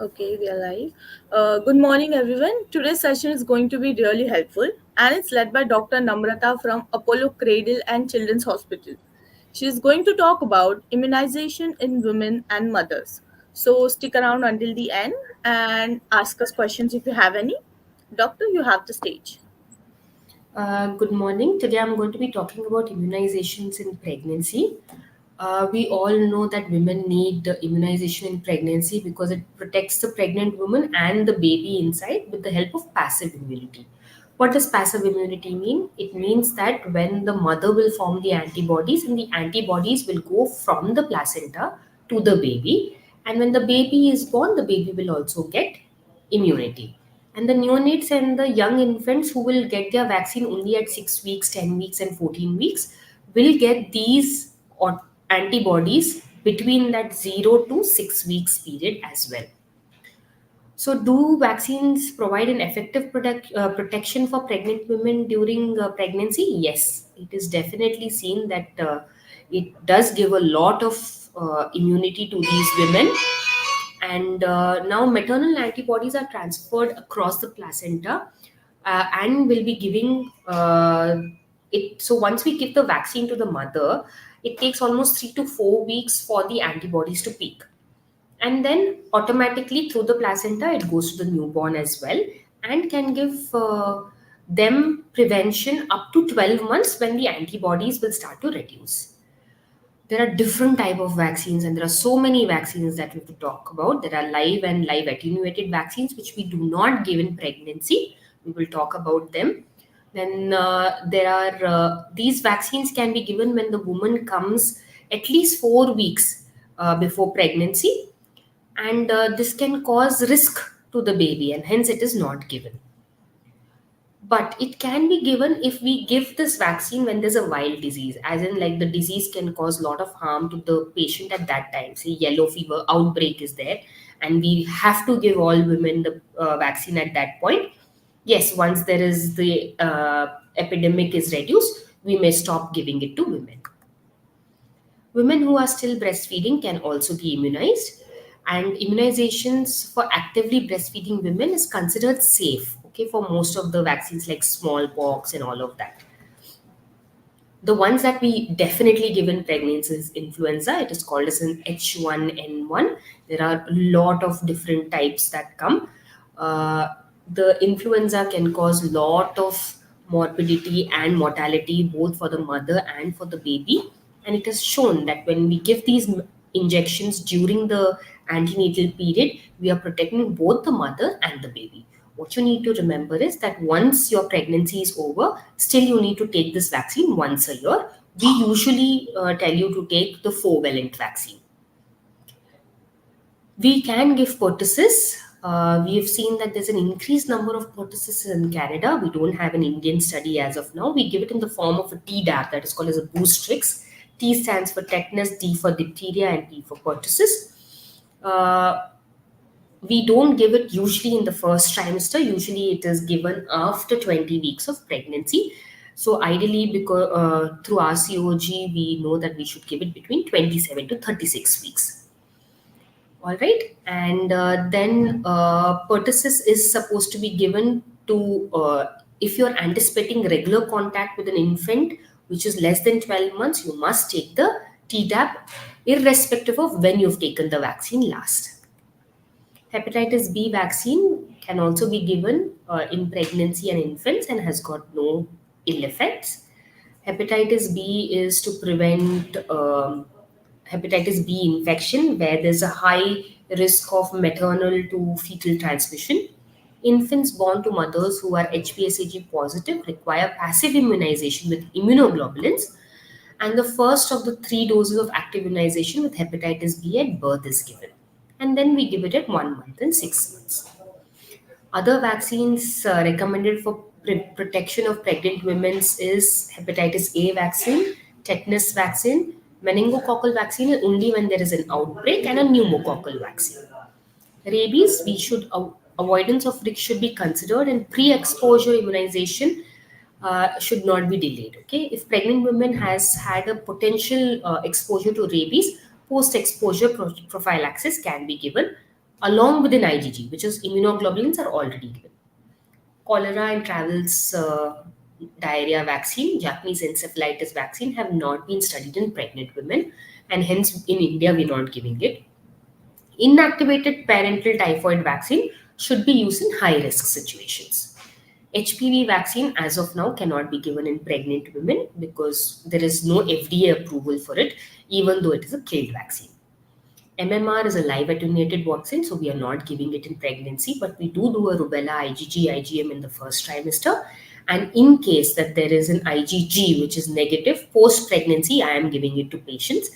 Okay, we are live. Good morning, everyone. Today's session is going to be really helpful, and it's led by Dr. Namrata from Apollo Cradle and Children's Hospital. She is going to talk about immunization in women and mothers. So stick around until the end and ask us questions if you have any. Doctor, you have the stage. Good morning. Today I'm going to be talking about immunizations in pregnancy. We all know that women need immunization in pregnancy because it protects the pregnant woman and the baby inside with the help of passive immunity. What does passive immunity mean? It means that when the mother will form the antibodies and the antibodies will go from the placenta to the baby, and when the baby is born, the baby will also get immunity. And the neonates and the young infants who will get their vaccine only at 6 weeks, 10 weeks, and 14 weeks will get these antibodies between that 0 to 6 weeks period as well. So, do vaccines provide an effective protection for pregnant women during pregnancy? Yes, it is definitely seen that it does give a lot of immunity to these women. And now maternal antibodies are transferred across the placenta and will be giving it. So once we give the vaccine to the mother, it takes almost 3 to 4 weeks for the antibodies to peak, and then automatically through the placenta it goes to the newborn as well, and can give them prevention up to 12 months when the antibodies will start to reduce. There are different type of vaccines, and there are so many vaccines that we have to talk about. There are live and live attenuated vaccines which we do not give in pregnancy. We will talk about them. Then there are these vaccines can be given when the woman comes at least 4 weeks before pregnancy, and this can cause risk to the baby, and hence it is not given. But it can be given if we give this vaccine when there's a wild disease, as in like the disease can cause a lot of harm to the patient at that time. Say yellow fever outbreak is there, and we have to give all women the vaccine at that point. Yes, once there is the epidemic is reduced, we may stop giving it to women. Women who are still breastfeeding can also be immunized, and immunizations for actively breastfeeding women is considered safe. Okay, for most of the vaccines like smallpox and all of that. The ones that we definitely give in pregnancy is influenza. It is called as an H1N1. There are a lot of different types that come. Uh, the influenza can cause a lot of morbidity and mortality both for the mother and for the baby. And it is shown that when we give these injections during the antenatal period, we are protecting both the mother and the baby. What you need to remember is that once your pregnancy is over, still you need to take this vaccine once a year. We usually tell you to take the 4-valent vaccine. We can give pertussis. We have seen that there's an increased number of pertussis in Canada. We don't have an Indian study as of now. We give it in the form of a Tdap, that is called as a Boostrix. T stands for tetanus, D for diphtheria, and P for pertussis. We don't give it usually in the first trimester. Usually it is given after 20 weeks of pregnancy. So ideally, because through RCOG we know that we should give it between 27 to 36 weeks. All right, and then pertussis is supposed to be given to if you're anticipating regular contact with an infant which is less than 12 months, you must take the Tdap irrespective of when you've taken the vaccine last. Hepatitis B vaccine can also be given in pregnancy and infants and has got no ill effects. Hepatitis B is to prevent hepatitis B infection where there's a high risk of maternal to fetal transmission. Infants born to mothers who are HPSAG positive require passive immunization with immunoglobulins, and the first of the 3 doses of active immunization with hepatitis B at birth is given. And then we give it at 1 month and 6 months. Other vaccines recommended for protection of pregnant women is hepatitis A vaccine, tetanus vaccine, meningococcal vaccine only when there is an outbreak, and a pneumococcal vaccine. Rabies, we should avoidance of risk should be considered, and pre-exposure immunization should not be delayed. Okay, if pregnant woman has had a potential exposure to rabies, post-exposure prophylaxis can be given along with an IgG, which is immunoglobulins are already given. Cholera and Travel's diarrhea vaccine, Japanese encephalitis vaccine have not been studied in pregnant women, and hence in India we're not giving it. Inactivated parental typhoid vaccine should be used in high risk situations. HPV vaccine, as of now, cannot be given in pregnant women because there is no FDA approval for it, even though it is a killed vaccine. MMR is a live attenuated vaccine, so we are not giving it in pregnancy, but we do a rubella IgG, IgM in the first trimester. And in case that there is an IgG which is negative post pregnancy, I am giving it to patients.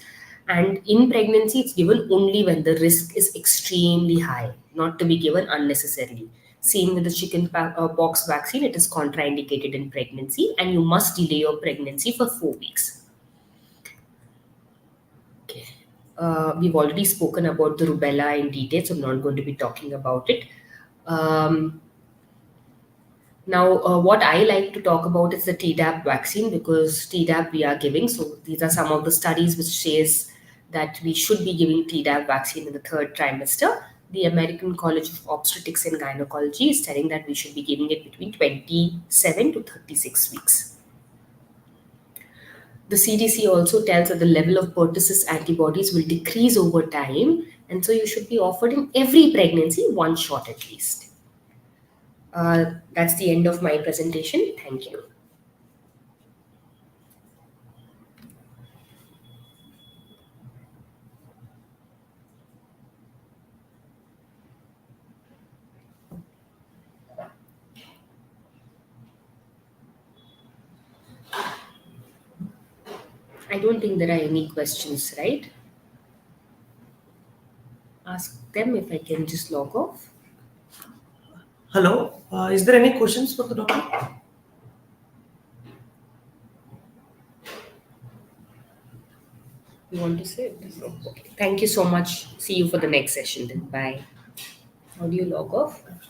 And in pregnancy, it's given only when the risk is extremely high, not to be given unnecessarily. Same with the pox vaccine, it is contraindicated in pregnancy, and you must delay your pregnancy for 4 weeks. Okay. We've already spoken about the rubella in detail, so I'm not going to be talking about it. Um, Now, what I like to talk about is the Tdap vaccine because Tdap we are giving. So these are some of the studies which says that we should be giving Tdap vaccine in the third trimester. The American College of Obstetrics and Gynecology is telling that we should be giving it between 27 to 36 weeks. The CDC also tells that the level of pertussis antibodies will decrease over time, and so you should be offered in every pregnancy one shot at least. That's the end of my presentation. Thank you. I don't think there are any questions, right? Ask them if I can just log off. Hello, is there any questions for the doctor? You want to say? No. Okay. Thank you so much. See you for the next session then. Bye. How do you log off?